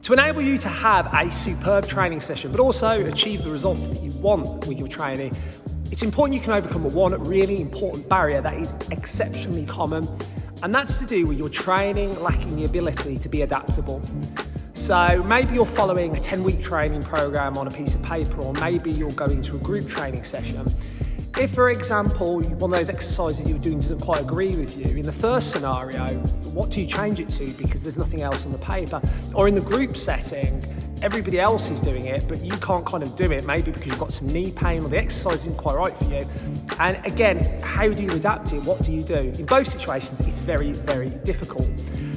To enable you to have a superb training session, but also achieve the results that you want with your training, it's important you can overcome one really important barrier that is exceptionally common, and that's to do with your training lacking the ability to be adaptable. So maybe you're following a 10-week training program on a piece of paper, or maybe you're going to a group training session. If, for example, one of those exercises you're doing doesn't quite agree with you, in the first scenario, what do you change it to because there's nothing else on the paper? Or in the group setting, everybody else is doing it, but you can't kind of do it, maybe because you've got some knee pain or the exercise isn't quite right for you. And again, how do you adapt it? What do you do? In both situations, it's very, very difficult.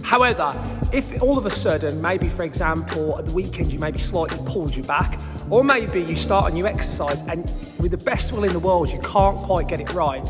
However, if all of a sudden, maybe for example, at the weekend you maybe slightly pulled your back, or maybe you start a new exercise and with the best will in the world, you can't quite get it right.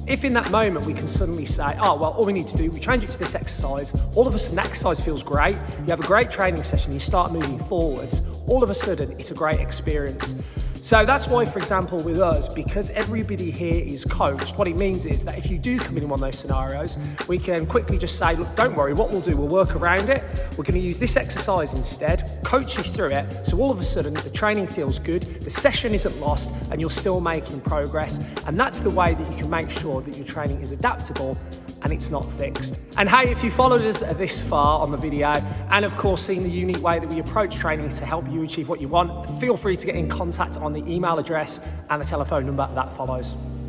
If in that moment we can suddenly say, oh, well, all we need to do, we change it to this exercise, all of a sudden that exercise feels great, you have a great training session, you start moving forwards, all of a sudden it's a great experience. So that's why, for example, with us, because everybody here is coached, what it means is that if you do come in one of those scenarios, we can quickly just say, look, don't worry, what we'll do, we'll work around it. We're going to use this exercise instead, coach you through it. So all of a sudden, the training feels good, the session isn't lost, and you're still making progress. And that's the way that you can make sure that your training is adaptable and it's not fixed. And hey, if you followed us this far on the video, and of course seen the unique way that we approach training to help you achieve what you want, feel free to get in contact on the email address and the telephone number that follows.